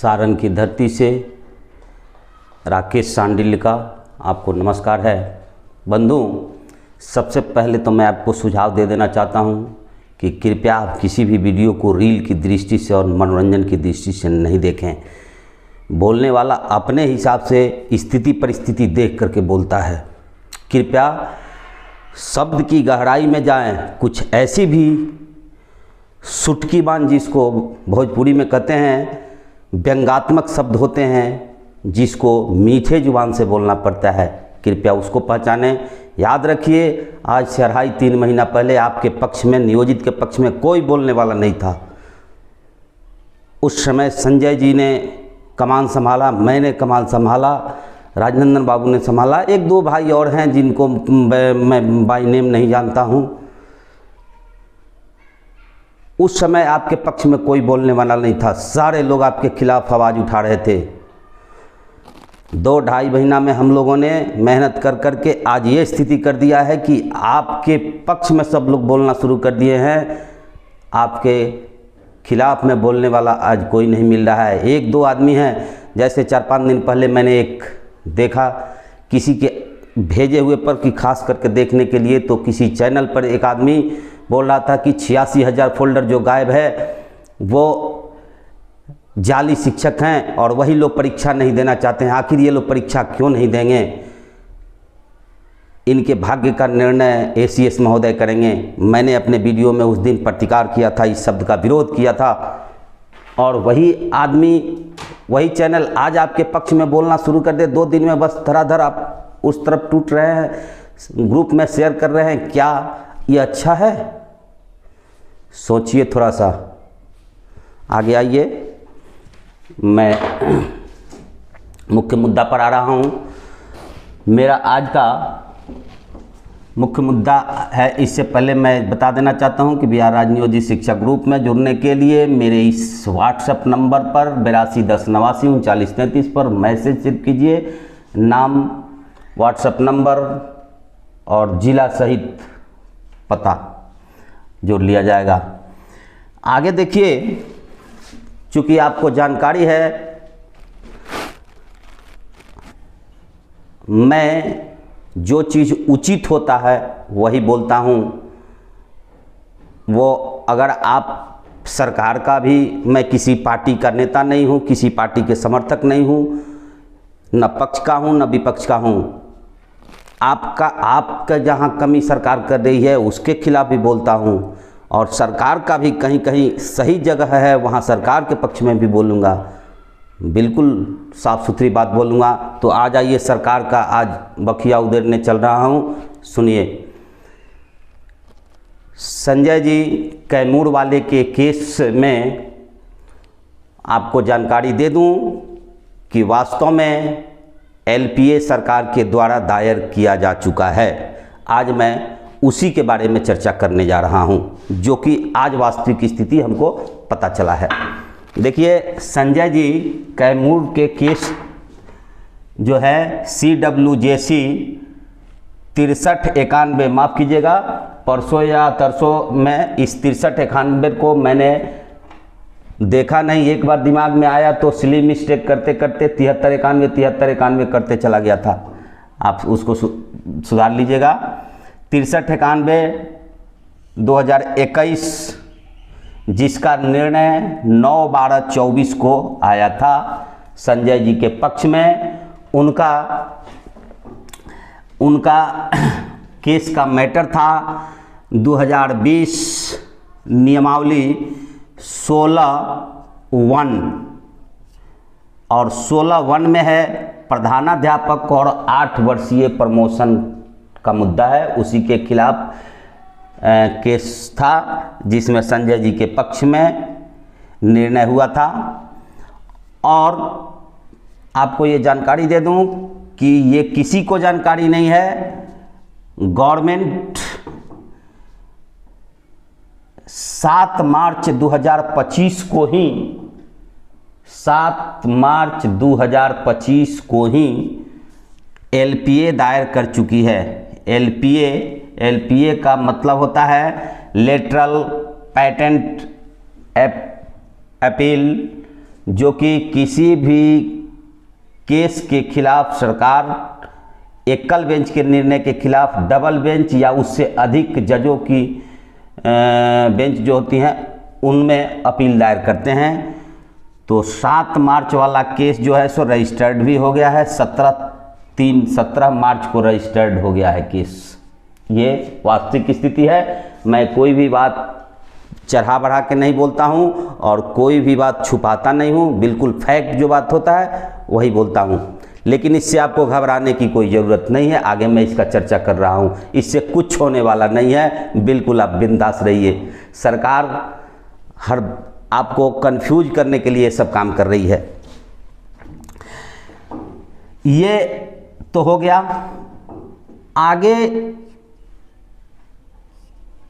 सारण की धरती से राकेश सांडिल्य का आपको नमस्कार है। बंधु, सबसे पहले तो मैं आपको सुझाव दे देना चाहता हूं कि कृपया आप किसी भी वीडियो को रील की दृष्टि से और मनोरंजन की दृष्टि से नहीं देखें। बोलने वाला अपने हिसाब से स्थिति परिस्थिति देख करके बोलता है। कृपया शब्द की गहराई में जाएं। कुछ ऐसी भी सुटकीबान, जिसको भोजपुरी में कहते हैं, व्यंग्यात्मक शब्द होते हैं जिसको मीठे जुबान से बोलना पड़ता है, कृपया उसको पहचानें। याद रखिए, आज से 2.5-3 महीना पहले आपके पक्ष में, नियोजित के पक्ष में कोई बोलने वाला नहीं था। उस समय संजय जी ने कमान संभाला, मैंने कमान संभाला, राजनंदन बाबू ने संभाला, 1-2 भाई और हैं जिनको मैं बाय नेम नहीं जानता हूं। उस समय आपके पक्ष में कोई बोलने वाला नहीं था, सारे लोग आपके खिलाफ आवाज़ उठा रहे थे। 2-2.5 महीना में हम लोगों ने मेहनत कर करके आज ये स्थिति कर दिया है कि आपके पक्ष में सब लोग बोलना शुरू कर दिए हैं। आपके खिलाफ में बोलने वाला आज कोई नहीं मिल रहा है। 1-2 आदमी हैं, जैसे 4-5 दिन पहले मैंने एक देखा किसी के भेजे हुए पर कि खास करके देखने के लिए, तो किसी चैनल पर एक आदमी बोल रहा था कि 86,000 फोल्डर जो गायब है वो जाली शिक्षक हैं और वही लोग परीक्षा नहीं देना चाहते हैं। आखिर ये लोग परीक्षा क्यों नहीं देंगे? इनके भाग्य का निर्णय ACS महोदय करेंगे। मैंने अपने वीडियो में उस दिन प्रतिकार किया था, इस शब्द का विरोध किया था, और वही आदमी, वही चैनल आज आपके पक्ष में बोलना शुरू कर दे। 2 दिन में बस धराधर आप उस तरफ टूट रहे हैं, ग्रुप में शेयर कर रहे हैं। क्या ये अच्छा है? सोचिए थोड़ा सा। आगे आइए, मैं मुख्य मुद्दा पर आ रहा हूँ। मेरा आज का मुख्य मुद्दा है, इससे पहले मैं बता देना चाहता हूँ कि बिहार राज्य नियोजित शिक्षा ग्रुप में जुड़ने के लिए मेरे इस व्हाट्सएप नंबर पर 8210893933 पर मैसेज सिर्फ कीजिए। नाम, व्हाट्सएप नंबर और ज़िला सहित पता जोड़ लिया जाएगा। आगे देखिए, चूँकि आपको जानकारी है, मैं जो चीज़ उचित होता है वही बोलता हूँ। वो अगर आप सरकार का भी, मैं किसी पार्टी का नेता नहीं हूँ, किसी पार्टी के समर्थक नहीं हूँ, न पक्ष का हूँ न विपक्ष का हूँ। आपका जहाँ कमी सरकार कर रही है उसके खिलाफ भी बोलता हूँ, और सरकार का भी कहीं कहीं सही जगह है वहाँ सरकार के पक्ष में भी बोलूँगा। बिल्कुल साफ सुथरी बात बोलूँगा। तो आ जाइए, सरकार का आज बखिया उधेड़ने चल रहा हूँ। सुनिए, संजय जी कैमूर वाले के केस में आपको जानकारी दे दूँ कि वास्तव में LPA सरकार के द्वारा दायर किया जा चुका है। आज मैं उसी के बारे में चर्चा करने जा रहा हूं, जो कि आज वास्तविक स्थिति हमको पता चला है। देखिए, संजय जी कैमूर के केस जो है CWJC 6391, माफ़ कीजिएगा, परसों या तरसों में इस 6391 को मैंने देखा नहीं, एक बार दिमाग में आया तो सिली मिस्टेक करते करते 7391 करते चला गया था। आप उसको सुधार लीजिएगा। 6391 2021, जिसका निर्णय 9/12/24 को आया था संजय जी के पक्ष में। उनका केस का मैटर था 2020 नियमावली 16(1) और 16(1) में है प्रधानाध्यापक और 8 वर्षीय प्रमोशन का मुद्दा है। उसी के खिलाफ केस था जिसमें संजय जी के पक्ष में निर्णय हुआ था। और आपको ये जानकारी दे दूं कि ये किसी को जानकारी नहीं है, गवर्नमेंट 7 मार्च 2025 को ही 7 मार्च 2025 को ही LPA दायर कर चुकी है। LPA का मतलब होता है लेटरल पेटेंट अपील जो कि किसी भी केस के खिलाफ सरकार एकल बेंच के निर्णय के खिलाफ डबल बेंच या उससे अधिक जजों की बेंच जो होती हैं उनमें अपील दायर करते हैं। तो 7 मार्च वाला केस जो है सो रजिस्टर्ड भी हो गया है, 17 मार्च को रजिस्टर्ड हो गया है केस। ये वास्तविक स्थिति है। मैं कोई भी बात चढ़ा बढ़ा के नहीं बोलता हूँ और कोई भी बात छुपाता नहीं हूँ, बिल्कुल फैक्ट जो बात होता है वही बोलता हूँ। लेकिन इससे आपको घबराने की कोई ज़रूरत नहीं है, आगे मैं इसका चर्चा कर रहा हूँ। इससे कुछ होने वाला नहीं है, बिल्कुल आप बिंदास रहिए। सरकार हर आपको कंफ्यूज करने के लिए सब काम कर रही है। ये तो हो गया। आगे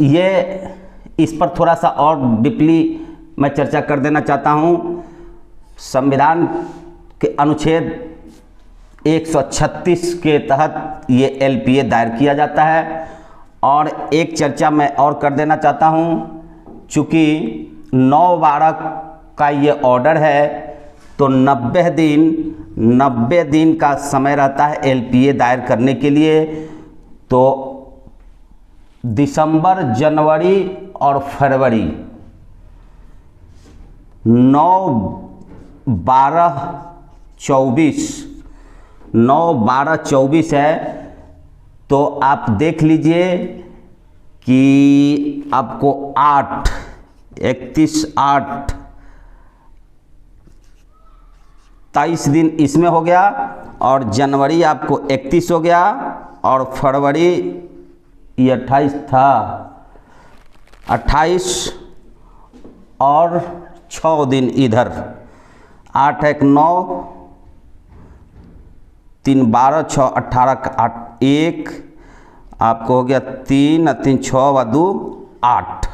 ये इस पर थोड़ा सा और डीपली मैं चर्चा कर देना चाहता हूँ। संविधान के अनुच्छेद 136 के तहत ये एलपीए दायर किया जाता है। और एक चर्चा मैं और कर देना चाहता हूँ, चूँकि 9/12 का ये ऑर्डर है तो 90 दिन का समय रहता है एलपीए दायर करने के लिए। तो दिसंबर, जनवरी और फरवरी 9/12/24 है। तो आप देख लीजिए कि आपको 23 दिन इसमें हो गया और जनवरी आपको 31 हो गया और फरवरी ये 28 था, 28 और 6 दिन इधर, 8 1 9 3 12 6 18 8 1 आपको हो गया 3 3 6 व 2 8,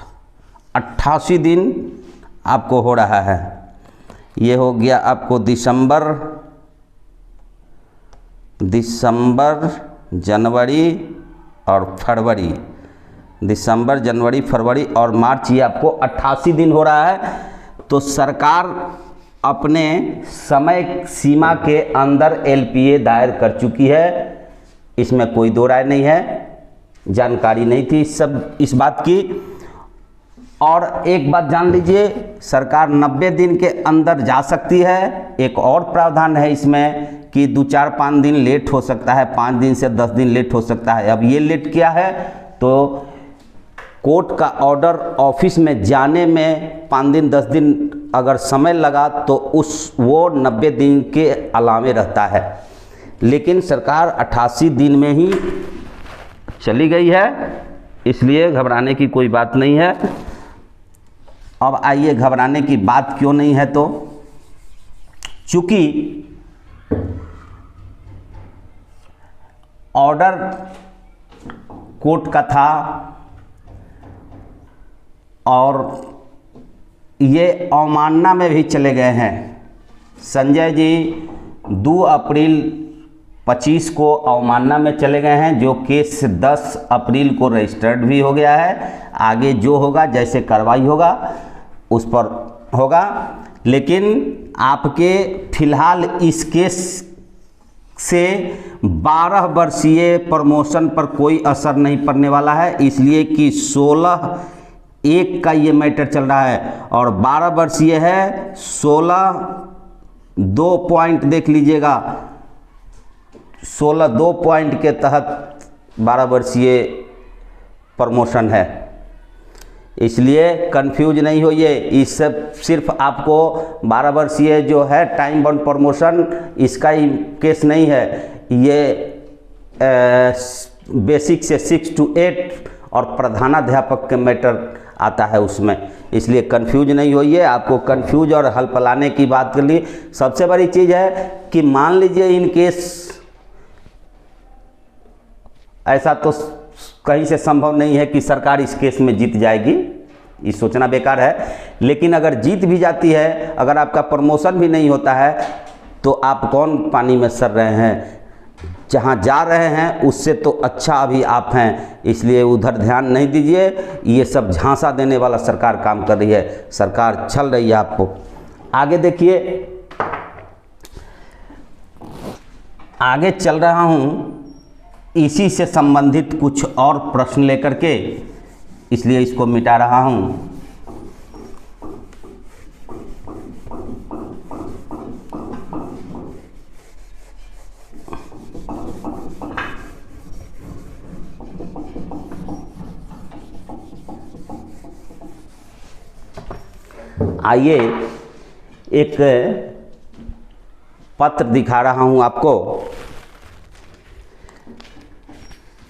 88 दिन आपको हो रहा है। ये हो गया आपको दिसंबर, जनवरी और फरवरी, दिसंबर, जनवरी, फरवरी और मार्च, ये आपको 88 दिन हो रहा है। तो सरकार अपने समय सीमा के अंदर एलपीए दायर कर चुकी है, इसमें कोई दो राय नहीं है। जानकारी नहीं थी इस बात की। और एक बात जान लीजिए, सरकार 90 दिन के अंदर जा सकती है। एक और प्रावधान है इसमें कि 2-4-5 दिन लेट हो सकता है, 5 दिन से 10 दिन लेट हो सकता है। अब ये लेट किया है तो कोर्ट का ऑर्डर ऑफिस में जाने में 5 दिन 10 दिन अगर समय लगा तो वो 90 दिन के अलावे रहता है। लेकिन सरकार 88 दिन में ही चली गई है, इसलिए घबराने की कोई बात नहीं है। अब आइए, घबराने की बात क्यों नहीं है, तो चूंकि ऑर्डर कोर्ट का था और ये अवमानना में भी चले गए हैं। संजय जी 2 अप्रैल 25 को अवमानना में चले गए हैं, जो केस 10 अप्रैल को रजिस्टर्ड भी हो गया है। आगे जो होगा, जैसे कार्रवाई होगा उस पर होगा। लेकिन आपके फिलहाल इस केस से 12 वर्षीय प्रमोशन पर कोई असर नहीं पड़ने वाला है, इसलिए कि 16/1 का ये मैटर चल रहा है और 12 वर्षीय है। 16(2) पॉइंट देख लीजिएगा, 16(2) पॉइंट के तहत 12 वर्षीय प्रमोशन है। इसलिए कंफ्यूज नहीं होइए, इससे सिर्फ आपको 12 वर्षीय जो है टाइम बाउंड प्रमोशन, इसका ही केस नहीं है। ये बेसिक से 6 to 8 और प्रधानाध्यापक के मैटर आता है उसमें, इसलिए कंफ्यूज नहीं होइए। आपको कंफ्यूज और हलपलाने की बात के लिए सबसे बड़ी चीज़ है कि मान लीजिए इन केस, ऐसा तो कहीं से संभव नहीं है कि सरकार इस केस में जीत जाएगी, ये सोचना बेकार है। लेकिन अगर जीत भी जाती है, अगर आपका प्रमोशन भी नहीं होता है, तो आप कौन पानी में सर रहे हैं, जहाँ जा रहे हैं उससे तो अच्छा अभी आप हैं। इसलिए उधर ध्यान नहीं दीजिए, ये सब झांसा देने वाला सरकार काम कर रही है, सरकार छल रही है आपको। आगे देखिए, आगे चल रहा हूँ इसी से संबंधित कुछ और प्रश्न लेकर के, इसलिए इसको मिटा रहा हूँ। आइए एक पत्र दिखा रहा हूं आपको।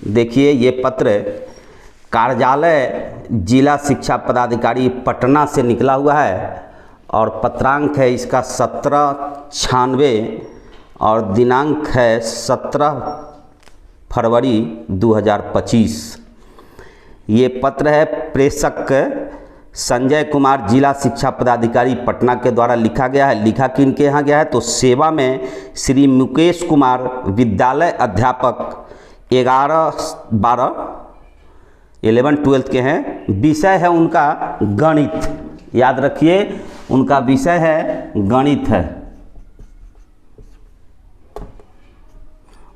देखिए, ये पत्र कार्यालय जिला शिक्षा पदाधिकारी पटना से निकला हुआ है और पत्रांक है इसका 1796 और दिनांक है 17 फरवरी 2025। ये पत्र है प्रेषक संजय कुमार, जिला शिक्षा पदाधिकारी पटना के द्वारा लिखा गया है। लिखा किनके यहाँ गया है तो सेवा में श्री मुकेश कुमार, विद्यालय अध्यापक 11-12 के हैं। विषय है उनका गणित, याद रखिए उनका विषय है गणित है।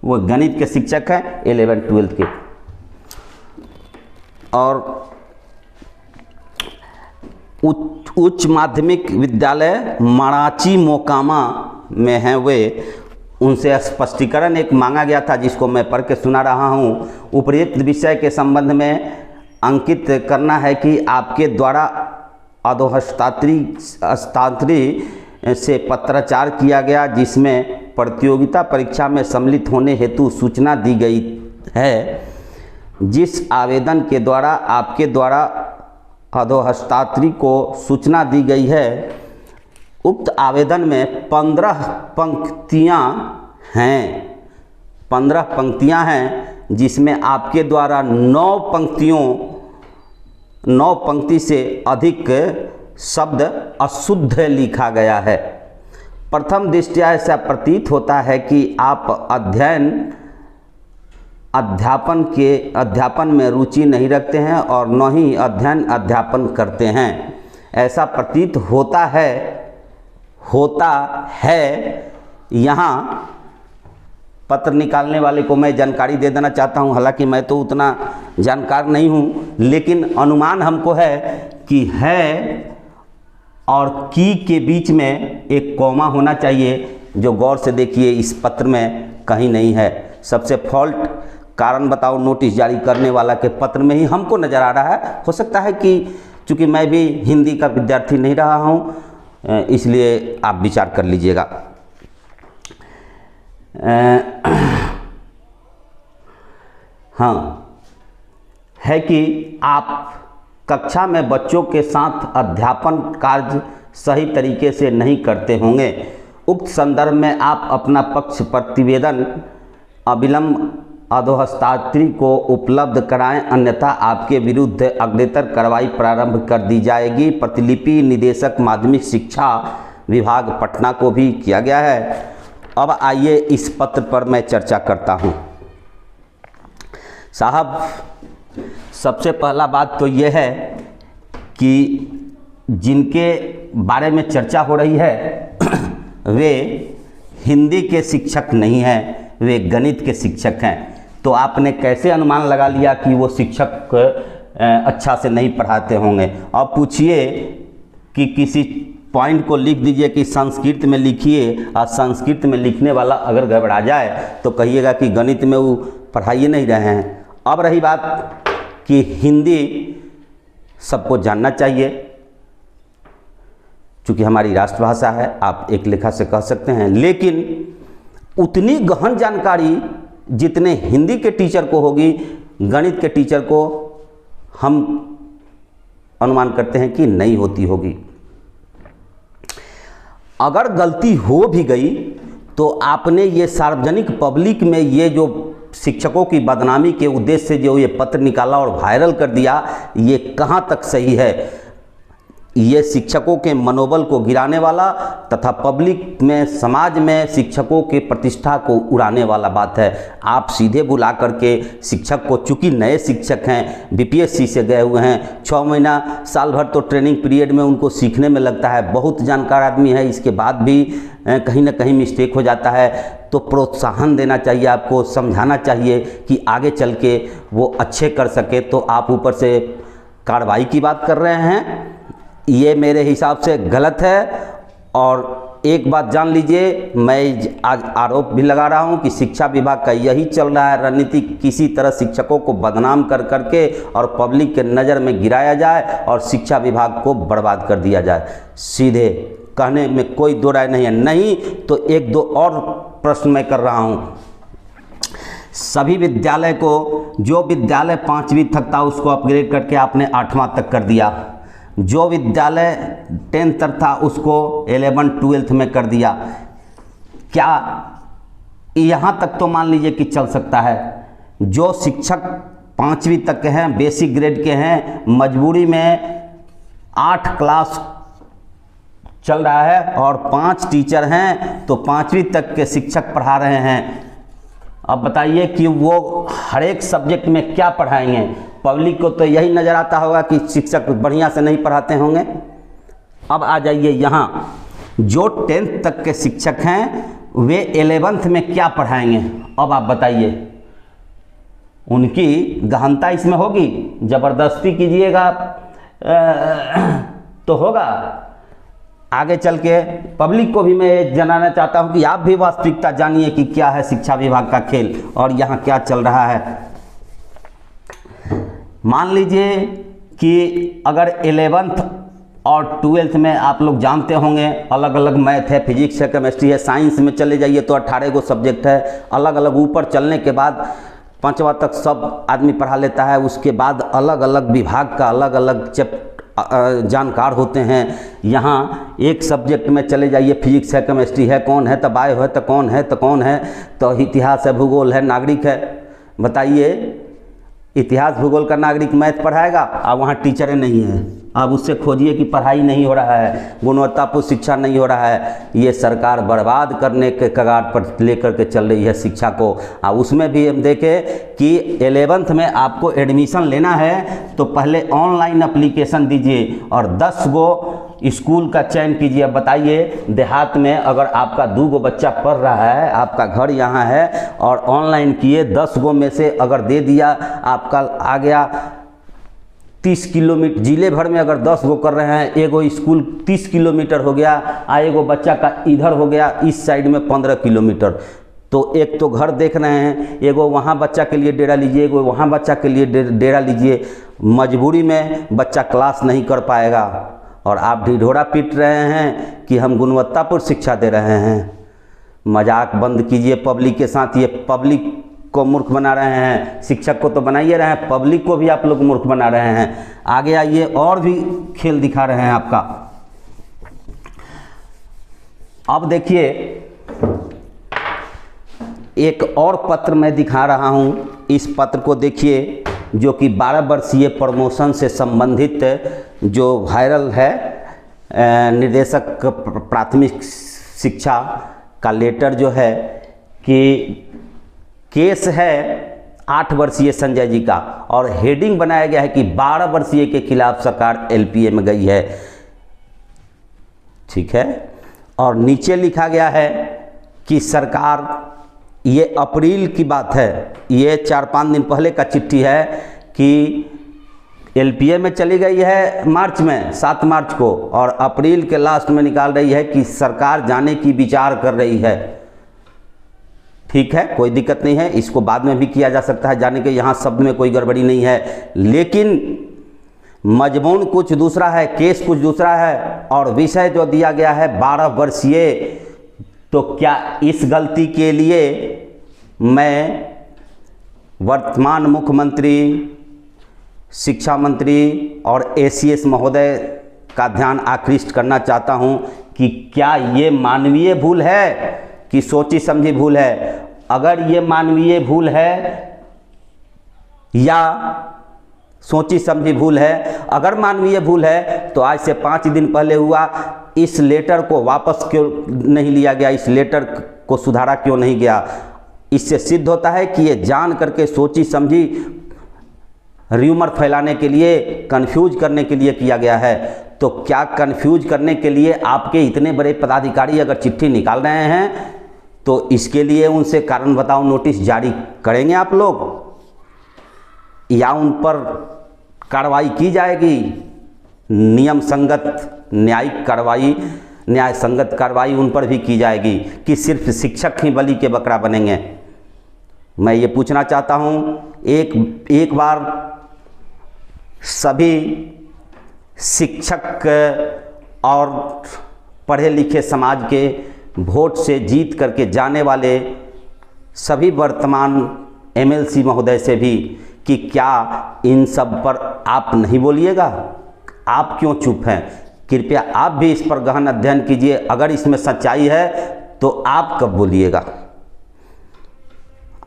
वो गणित के शिक्षक हैं 11-12 के। और उच्च माध्यमिक विद्यालय मराची मोकामा में हैं वे। उनसे स्पष्टीकरण एक मांगा गया था जिसको मैं पढ़ के सुना रहा हूँ। उपर्युक्त विषय के संबंध में अंकित करना है कि आपके द्वारा हस्ताक्षरी से पत्राचार किया गया जिसमें प्रतियोगिता परीक्षा में सम्मिलित होने हेतु सूचना दी गई है। जिस आवेदन के द्वारा आपके द्वारा हस्ताक्षरी को सूचना दी गई है, उक्त आवेदन में 15 पंक्तियां हैं। 15 पंक्तियां हैं जिसमें आपके द्वारा 9 पंक्ति से अधिक शब्द अशुद्ध लिखा गया है। प्रथम दृष्टया ऐसा प्रतीत होता है कि आप अध्यापन में रुचि नहीं रखते हैं और न ही अध्यापन करते हैं। ऐसा प्रतीत होता है। यहाँ पत्र निकालने वाले को मैं जानकारी दे देना चाहता हूँ, हालांकि मैं तो उतना जानकार नहीं हूँ, लेकिन अनुमान हमको है कि है और की के बीच में एक कॉमा होना चाहिए, जो गौर से देखिए इस पत्र में कहीं नहीं है। सबसे फॉल्ट कारण बताओ नोटिस जारी करने वाला के पत्र में ही हमको नज़र आ रहा है। हो सकता है कि चूँकि मैं भी हिंदी का विद्यार्थी नहीं रहा हूँ, इसलिए आप विचार कर लीजिएगा। हाँ, है कि आप कक्षा में बच्चों के साथ अध्यापन कार्य सही तरीके से नहीं करते होंगे। उक्त संदर्भ में आप अपना पक्ष प्रतिवेदन अविलंब अधोहस्ताक्षरी को उपलब्ध कराएं, अन्यथा आपके विरुद्ध अग्रेतर कार्रवाई प्रारंभ कर दी जाएगी। प्रतिलिपि निदेशक माध्यमिक शिक्षा विभाग पटना को भी किया गया है। अब आइए इस पत्र पर मैं चर्चा करता हूं। साहब, सबसे पहला बात तो यह है कि जिनके बारे में चर्चा हो रही है वे हिंदी के शिक्षक नहीं हैं, वे गणित के शिक्षक हैं। तो आपने कैसे अनुमान लगा लिया कि वो शिक्षक अच्छा से नहीं पढ़ाते होंगे? अब पूछिए कि किसी पॉइंट को लिख दीजिए कि संस्कृत में लिखिए, और संस्कृत में लिखने वाला अगर गड़बड़ा जाए तो कहिएगा कि गणित में वो पढ़ाइए नहीं रहे हैं। अब रही बात कि हिंदी सबको जानना चाहिए, चूँकि हमारी राष्ट्रभाषा है, आप एक लेखा से कह सकते हैं, लेकिन उतनी गहन जानकारी जितने हिंदी के टीचर को होगी, गणित के टीचर को हम अनुमान करते हैं कि नहीं होती होगी। अगर गलती हो भी गई तो आपने ये सार्वजनिक पब्लिक में ये जो शिक्षकों की बदनामी के उद्देश्य से जो ये पत्र निकाला और वायरल कर दिया, ये कहाँ तक सही है? ये शिक्षकों के मनोबल को गिराने वाला तथा पब्लिक में, समाज में शिक्षकों के प्रतिष्ठा को उड़ाने वाला बात है। आप सीधे बुला करके शिक्षक को, चूँकि नए शिक्षक हैं, बीपीएससी से गए हुए हैं, 6 महीना साल भर तो ट्रेनिंग पीरियड में उनको सीखने में लगता है, बहुत जानकार आदमी है, इसके बाद भी कहीं ना कहीं मिस्टेक हो जाता है, तो प्रोत्साहन देना चाहिए, आपको समझाना चाहिए कि आगे चल के वो अच्छे कर सके। तो आप ऊपर से कार्रवाई की बात कर रहे हैं, ये मेरे हिसाब से गलत है। और एक बात जान लीजिए, मैं आज आरोप भी लगा रहा हूँ कि शिक्षा विभाग का यही चल रहा है रणनीति, किसी तरह शिक्षकों को बदनाम कर करके और पब्लिक के नज़र में गिराया जाए और शिक्षा विभाग को बर्बाद कर दिया जाए। सीधे कहने में कोई दो राय नहीं है। नहीं तो एक दो और प्रश्न मैं कर रहा हूँ। सभी विद्यालय को, जो विद्यालय 5वीं तक था उसको अपग्रेड करके आपने 8वां तक कर दिया, जो विद्यालय 10th तक था उसको 11 12th में कर दिया। क्या यहाँ तक तो मान लीजिए कि चल सकता है? जो शिक्षक 5वीं तक के हैं, बेसिक ग्रेड के हैं, मजबूरी में 8 क्लास चल रहा है और 5 टीचर हैं, तो 5वीं तक के शिक्षक पढ़ा रहे हैं। अब बताइए कि वो हर एक सब्जेक्ट में क्या पढ़ाएंगे? पब्लिक को तो यही नज़र आता होगा कि शिक्षक बढ़िया से नहीं पढ़ाते होंगे। अब आ जाइए यहाँ, जो 10th तक के शिक्षक हैं वे 11th में क्या पढ़ाएंगे? अब आप बताइए, उनकी गहनता इसमें होगी? ज़बरदस्ती कीजिएगा तो होगा। आगे चल के पब्लिक को भी मैं जनाना चाहता हूं कि आप भी वास्तविकता जानिए कि क्या है शिक्षा विभाग का खेल और यहाँ क्या चल रहा है। मान लीजिए कि अगर 11th और 12th में आप लोग जानते होंगे अलग अलग मैथ है, फिजिक्स है, केमिस्ट्री है, साइंस में चले जाइए तो 18 गो सब्जेक्ट है, अलग अलग ऊपर चलने के बाद 5वां तक सब आदमी पढ़ा लेता है। उसके बाद अलग अलग विभाग का अलग अलग जानकार होते हैं। यहाँ एक सब्जेक्ट में चले जाइए, फिजिक्स है, केमिस्ट्री है, कौन है तो बायो है, तो कौन है तो कौन है, तो इतिहास है, भूगोल है, नागरिक है। बताइए, इतिहास भूगोल का नागरिक मैथ पढ़ाएगा? अब वहाँ टीचरें नहीं हैं, अब उससे खोजिए कि पढ़ाई नहीं हो रहा है, गुणवत्तापूर्ण शिक्षा नहीं हो रहा है। ये सरकार बर्बाद करने के कगार पर लेकर के चल रही है शिक्षा को। अब उसमें भी हम देखें कि 11th में आपको एडमिशन लेना है तो पहले ऑनलाइन एप्लीकेशन दीजिए और 10 गो स्कूल का चयन कीजिए। अब बताइए, देहात में अगर आपका 2 गो बच्चा पढ़ रहा है, आपका घर यहाँ है और ऑनलाइन किए, 10 गो में से अगर दे दिया, आपका आ गया 30 किलोमीटर, जिले भर में अगर 10 गो कर रहे हैं, एगो स्कूल 30 किलोमीटर हो गया, एगो बच्चा का इधर हो गया इस साइड में 15 किलोमीटर। तो एक तो घर देख रहे हैं, एगो वहाँ बच्चा के लिए डेरा लीजिए, एगो वहाँ बच्चा के लिए डेरा लीजिए। मजबूरी में बच्चा क्लास नहीं कर पाएगा और आप ढिढोरा पीट रहे हैं कि हम गुणवत्तापूर्ण शिक्षा दे रहे हैं। मजाक बंद कीजिए पब्लिक के साथ। ये पब्लिक को मूर्ख बना रहे हैं, शिक्षक को तो बना ही रहे हैं, पब्लिक को भी आप लोग मूर्ख बना रहे हैं। आगे आइए, और भी खेल दिखा रहे हैं आपका। अब देखिए, एक और पत्र मैं दिखा रहा हूं। इस पत्र को देखिए, जो कि 12 वर्षीय प्रमोशन से संबंधित जो वायरल है, निर्देशक प्राथमिक शिक्षा का लेटर जो है कि केस है 8 वर्षीय संजय जी का, और हेडिंग बनाया गया है कि 12 वर्षीय के खिलाफ सरकार एलपीए में गई है। ठीक है, और नीचे लिखा गया है कि सरकार, ये अप्रैल की बात है, ये 4-5 दिन पहले का चिट्ठी है कि एलपीए में चली गई है मार्च में, 7 मार्च को, और अप्रैल के लास्ट में निकाल रही है कि सरकार जाने की विचार कर रही है। ठीक है, कोई दिक्कत नहीं है, इसको बाद में भी किया जा सकता है जाने के, यहाँ शब्द में कोई गड़बड़ी नहीं है। लेकिन मजमून कुछ दूसरा है, केस कुछ दूसरा है, और विषय जो दिया गया है 12 वर्षीय। तो क्या इस गलती के लिए मैं वर्तमान मुख्यमंत्री, शिक्षा मंत्री और एसीएस महोदय का ध्यान आकृष्ट करना चाहता हूं कि क्या ये मानवीय भूल है कि सोची समझी भूल है? अगर ये मानवीय भूल है या सोची समझी भूल है। अगर मानवीय भूल है तो आज से 5 दिन पहले हुआ, इस लेटर को वापस क्यों नहीं लिया गया, इस लेटर को सुधारा क्यों नहीं गया? इससे सिद्ध होता है कि ये जान करके सोची समझी र्यूमर फैलाने के लिए, कंफ्यूज करने के लिए किया गया है। तो क्या कंफ्यूज करने के लिए आपके इतने बड़े पदाधिकारी अगर चिट्ठी निकाल रहे हैं तो इसके लिए उनसे कारण बताओ नोटिस जारी करेंगे आप लोग, या उन पर कार्रवाई की जाएगी? नियम संगत न्यायिक कार्रवाई, न्याय संगत कार्रवाई उन पर भी की जाएगी कि सिर्फ शिक्षक ही बलि के बकरा बनेंगे? मैं ये पूछना चाहता हूँ, एक बार सभी शिक्षक और पढ़े लिखे समाज के वोट से जीत करके जाने वाले सभी वर्तमान एमएलसी महोदय से भी कि क्या इन सब पर आप नहीं बोलिएगा? आप क्यों चुप हैं? कृपया आप भी इस पर गहन अध्ययन कीजिए। अगर इसमें सच्चाई है तो आप कब बोलिएगा?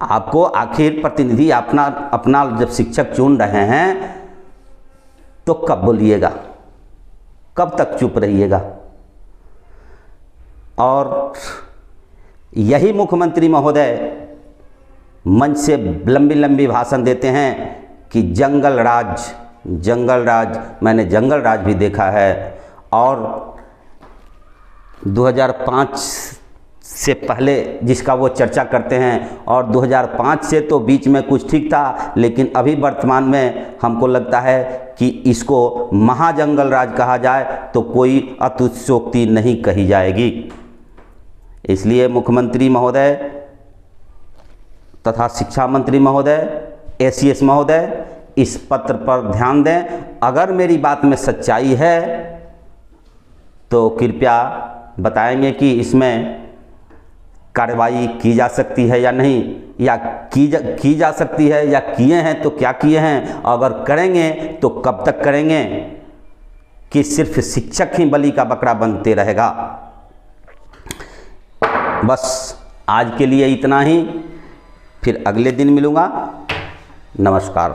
आपको आखिर प्रतिनिधि अपना जब शिक्षक चुन रहे हैं तो कब बोलिएगा? कब तक चुप रहिएगा? और यही मुख्यमंत्री महोदय मंच से लंबी लंबी भाषण देते हैं कि जंगल राज, जंगल राज। मैंने जंगल राज भी देखा है, और 2005 से पहले जिसका वो चर्चा करते हैं, और 2005 से तो बीच में कुछ ठीक था, लेकिन अभी वर्तमान में हमको लगता है कि इसको महाजंगल राज कहा जाए तो कोई अतिशयोक्ति नहीं कही जाएगी। इसलिए मुख्यमंत्री महोदय तथा शिक्षा मंत्री महोदय, एसीएस महोदय, इस पत्र पर ध्यान दें। अगर मेरी बात में सच्चाई है तो कृपया बताएंगे कि इसमें कार्रवाई की जा सकती है या नहीं, या की जा सकती है, या किए हैं तो क्या किए हैं, अगर करेंगे तो कब तक करेंगे, कि सिर्फ शिक्षक ही बलि का बकरा बनते रहेगा? बस आज के लिए इतना ही, फिर अगले दिन मिलूँगा। नमस्कार।